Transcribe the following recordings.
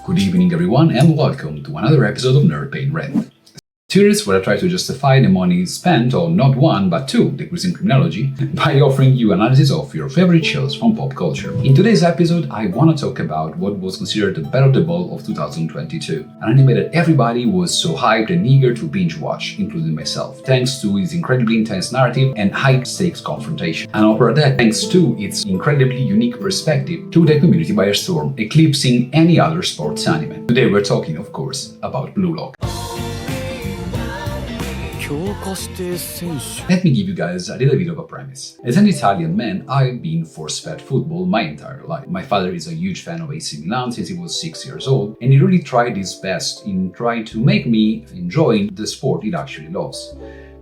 Good evening everyone and welcome to another episode of Nerd Pain Red. Series where I try to justify the money spent on not one but two decreasing criminology by offering you analysis of your favorite shows from pop culture. In today's episode I want to talk about what was considered the Battle of the Ball of 2022, an anime that everybody was so hyped and eager to binge watch, including myself, thanks to its incredibly intense narrative and high stakes confrontation. An opera that, thanks to its incredibly unique perspective, took the community by storm, eclipsing any other sports anime. Today we're talking, of course, about Blue Lock. Let me give you guys a little bit of a premise. As an Italian man, I've been force-fed football my entire life. My father is a huge fan of AC Milan since he was 6 years old, and he really tried his best in trying to make me enjoy the sport he actually loves.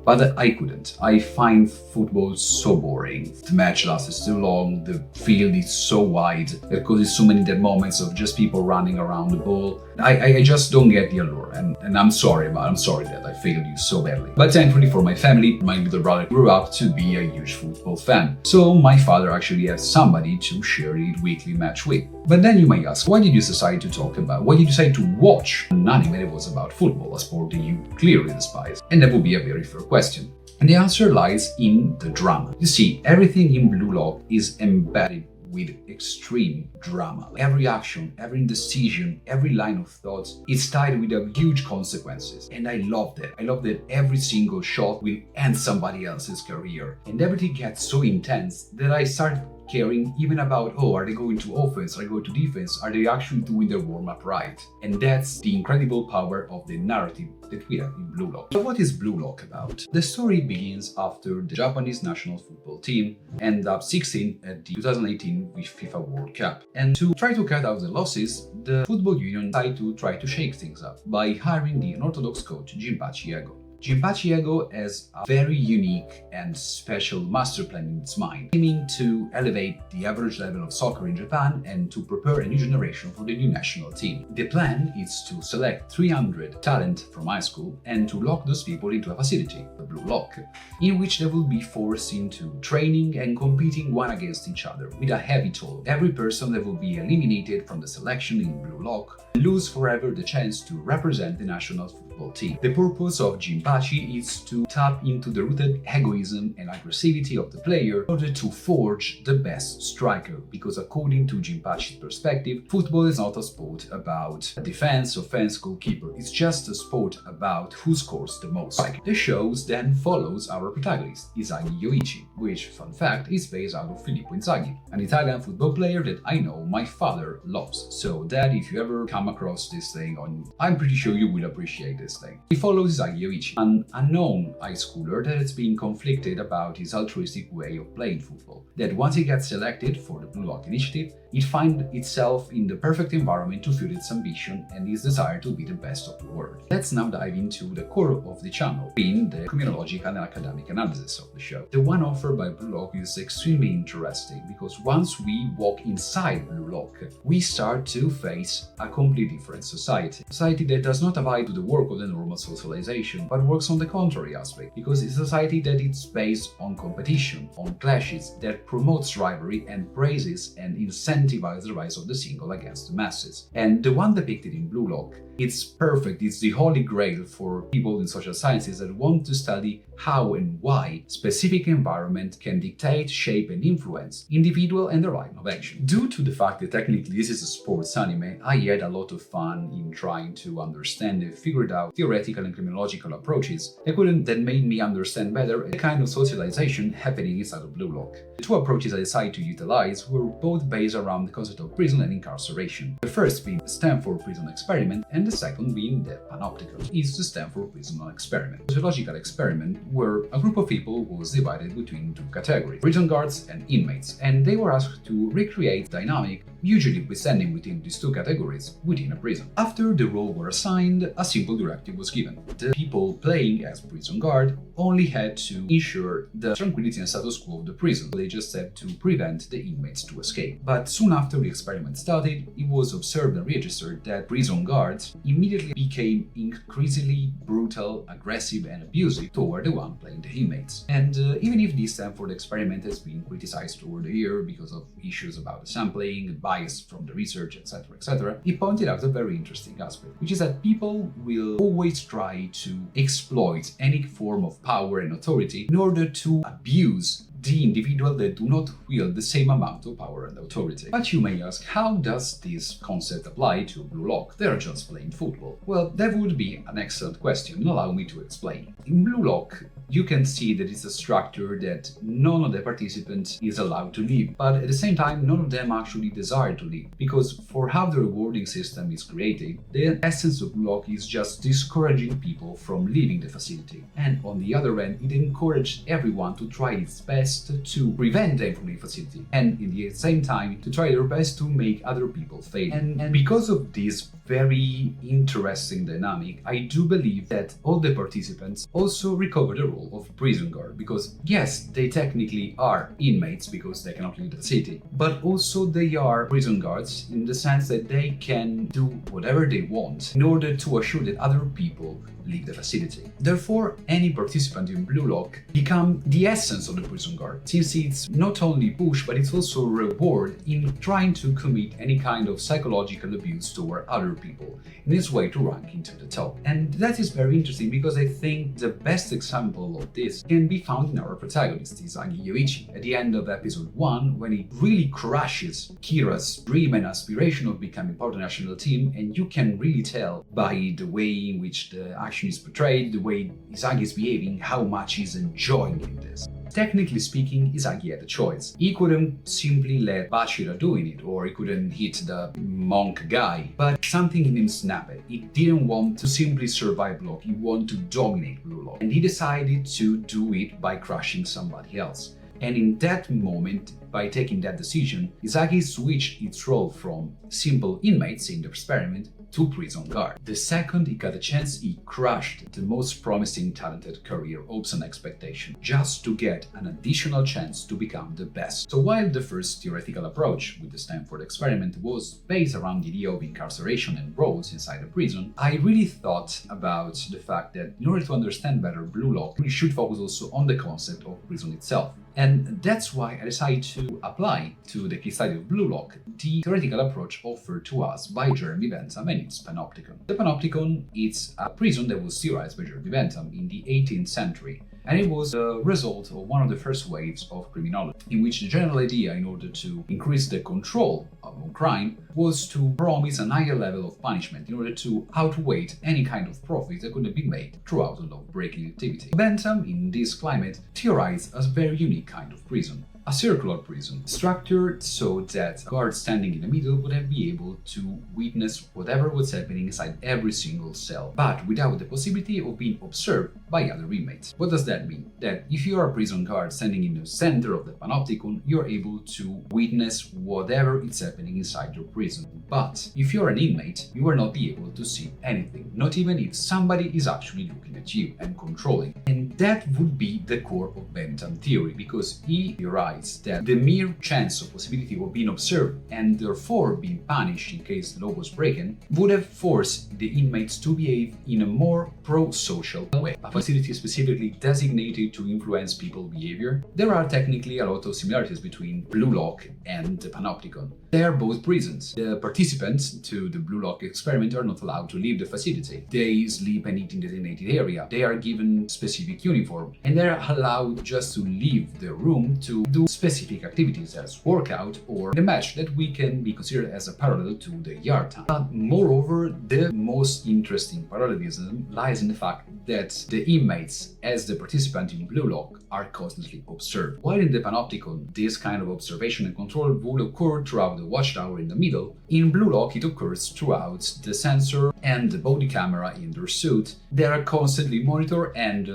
But I couldn't. I find football so boring. The match lasts too long, the field is so wide, there causes so many dead moments of just people running around the ball. I just don't get the allure, and I'm sorry that I failed you so badly. But thankfully for my family, my little brother grew up to be a huge football fan. So my father actually has somebody to share the weekly match with. But then you may ask, why did you decide to watch an anime that was about football, a sport that you clearly despise? And that would be a very fair question. And the answer lies in the drama. You see, everything in Blue Lock is embedded with extreme drama. Every action, every indecision, every line of thoughts is tied with huge consequences. And I love that. I love that every single shot will end somebody else's career. And everything gets so intense that I start caring even about, are they going to offense, are they going to defense, are they actually doing their warm-up right? And that's the incredible power of the narrative that we have in Blue Lock. So what is Blue Lock about? The story begins after the Japanese national football team end up 16th at the 2018 FIFA World Cup. And to try to cut out the losses, the football union decided to try to shake things up by hiring the unorthodox coach Jinpachi Ego. Jinpachi Ego has a very unique and special master plan in its mind, aiming to elevate the average level of soccer in Japan and to prepare a new generation for the new national team. The plan is to select 300 talent from high school and to lock those people into a facility, the Blue Lock, in which they will be forced into training and competing one against each other with a heavy toll. Every person that will be eliminated from the selection in Blue Lock lose forever the chance to represent the national football team. The purpose of Jinpachi is to tap into the rooted egoism and aggressivity of the player in order to forge the best striker, because according to Jinpachi's perspective, football is not a sport about defense, offense, goalkeeper. It's just a sport about who scores the most. The show then follows our protagonist, Isagi Yoichi, which, fun fact, is based out of Filippo Inzaghi, an Italian football player that I know my father loves. So Dad, if you ever come across this thing I'm pretty sure you will appreciate this thing. He follows Isagi Yoichi, an unknown high schooler that has been conflicted about his altruistic way of playing football. That once he gets selected for the Blue Lock initiative, it finds itself in the perfect environment to fuel its ambition and its desire to be the best of the world. Let's now dive into the core of the channel, being the criminological and academic analysis of the show. The one offered by Blue Lock is extremely interesting because once we walk inside Blue Lock, we start to face a completely different society. A society that does not abide to the work of the normal socialization, but works on the contrary aspect, because it's a society that is based on competition, on clashes, that promotes rivalry and praises and incentivizes the rise of the single against the masses. And the one depicted in Blue Lock, it's perfect, it's the holy grail for people in social sciences that want to study how and why specific environment can dictate, shape and influence individual and their line of action. Due to the fact that technically this is a sports anime, I had a lot of fun in trying to understand and figure out theoretical and criminological approaches that made me understand better the kind of socialization happening inside of Blue Lock. The two approaches I decided to utilize were both based around the concept of prison and incarceration. The first being the Stanford prison experiment and the second being the panopticon is the Stanford prison experiment. The sociological experiment where a group of people was divided between two categories, prison guards and inmates, and they were asked to recreate dynamic usually standing within these two categories within a prison. After the role were assigned, a simple directive was given. The people playing as prison guard only had to ensure the tranquility and status quo of the prison. They just had to prevent the inmates to escape. But soon after the experiment started, it was observed and registered that prison guards immediately became increasingly brutal, aggressive, and abusive toward the one playing the inmates. And even if this Stanford experiment has been criticized over the year because of issues about the sampling, bias from the research, etc., etc., it pointed out a very interesting aspect, which is that people will always try to exploit any form of power and authority in order to abuse the individual that do not wield the same amount of power and authority. But you may ask, how does this concept apply to Blue Lock? They are just playing football. Well, that would be an excellent question, and allow me to explain. In Blue Lock, you can see that it's a structure that none of the participants is allowed to leave, but at the same time, none of them actually desire to leave, because for how the rewarding system is created, the essence of Blue Lock is just discouraging people from leaving the facility. And on the other end, it encouraged everyone to try its best to prevent them from the facility, and in the same time to try their best to make other people fail. And because of this very interesting dynamic, I do believe that all the participants also recover the role of prison guard, because yes, they technically are inmates because they cannot leave the city, but also they are prison guards in the sense that they can do whatever they want in order to assure that other people leave the facility. Therefore, any participant in Blue Lock become the essence of the prison guard, since it's not only push, but it's also reward in trying to commit any kind of psychological abuse toward other people in its way to rank into the top. And that is very interesting because I think the best example of this can be found in our protagonist, Izagi Yoichi, at the end of episode 1, when he really crushes Kira's dream and aspiration of becoming part of the national team, and you can really tell by the way in which the action is portrayed, the way Izagi is behaving, how much he's enjoying in this. Technically speaking, Izagi had a choice. He couldn't simply let Bachira doing it, or he couldn't hit the monk guy, but something in him snapped. He didn't want to simply survive Blue Lock, he wanted to dominate Blue Lock. And he decided to do it by crushing somebody else. And in that moment, by taking that decision, Izagi switched its role from simple inmates in the experiment to prison guard. The second he got a chance, he crushed the most promising talented career hopes and expectation, just to get an additional chance to become the best. So while the first theoretical approach with the Stanford experiment was based around the idea of incarceration and roles inside a prison, I really thought about the fact that in order to understand better Blue Lock, we should focus also on the concept of prison itself. And that's why I decided to apply to the case study of Blue Lock the theoretical approach offered to us by Jeremy Bentham and its Panopticon. The Panopticon is a prison that was theorized by Jeremy Bentham in the 18th century, and it was a result of one of the first waves of criminology, in which the general idea, in order to increase the control on crime, was to promise a higher level of punishment in order to outweigh any kind of profit that could have been made throughout the law-breaking activity. Bentham, in this climate, theorized a very unique kind of prison. A circular prison, structured so that guards standing in the middle would have be able to witness whatever was happening inside every single cell, but without the possibility of being observed by other inmates. What does that mean? That if you are a prison guard standing in the center of the Panopticon, you're able to witness whatever is happening inside your prison. But if you're an inmate, you will not be able to see anything, not even if somebody is actually looking at you and controlling. And that would be the core of Bentham theory, because he theorized that the mere chance of possibility of being observed and therefore being punished in case the law was broken would have forced the inmates to behave in a more pro-social way, a facility specifically designated to influence people's behavior. There are technically a lot of similarities between Blue Lock and the Panopticon. They are both prisons. The participants to the Blue Lock experiment are not allowed to leave the facility. They sleep and eat in the designated area. They are given specific uniform, and they are allowed just to leave the room to do specific activities as workout or the match that we can be considered as a parallel to the yard time. But moreover, the most interesting parallelism lies in the fact that the inmates, as the participant in Blue Lock, are constantly observed. While in the Panopticon, this kind of observation and control would occur throughout the watchtower in the middle, In Blue Lock, it occurs throughout the sensor and the body camera in their suit. They are constantly monitored and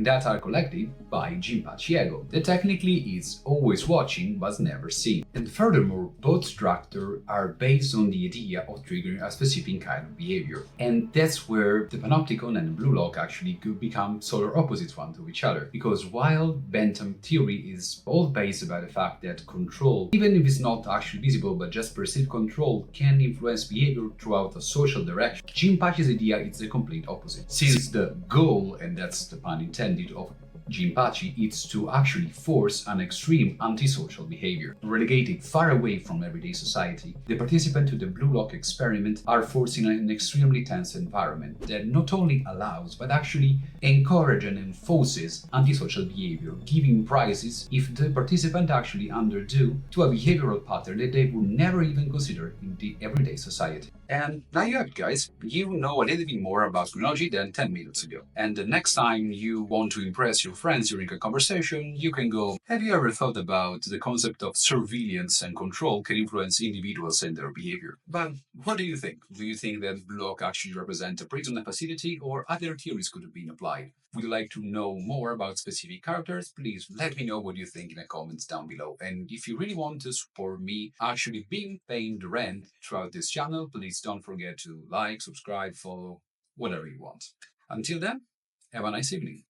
data are collected by Jinpachi Ego, that technically is always watching but never seen. And furthermore, both structures are based on the idea of triggering a specific kind of behavior. And that's where the Panopticon and Blue Lock actually could become solar opposites one to each other. Because while Bentham theory is all based about the fact that control, even if it's not actually visible but just perceived control, can influence behavior throughout a social direction, Jinpachi's idea is the complete opposite. Since the goal, and that's the pun intended, of Jinpachi is to actually force an extreme antisocial behavior. Relegated far away from everyday society, the participants to the Blue Lock experiment are forced in an extremely tense environment that not only allows but actually encourages and enforces antisocial behavior, giving prizes if the participant actually underdo to a behavioral pattern that they would never even consider in the everyday society. And now you have it, guys. You know a little bit more about chronology than 10 minutes ago. And the next time you want to impress your friends during a conversation, you can go, have you ever thought about the concept of surveillance and control can influence individuals and their behavior? But what do you think? Do you think that block actually represent a prison facility or other theories could have been applied? Would you like to know more about specific characters? Please let me know what you think in the comments down below. And if you really want to support me actually being paying the rent throughout this channel, please don't forget to like, subscribe, follow, whatever you want. Until then, have a nice evening.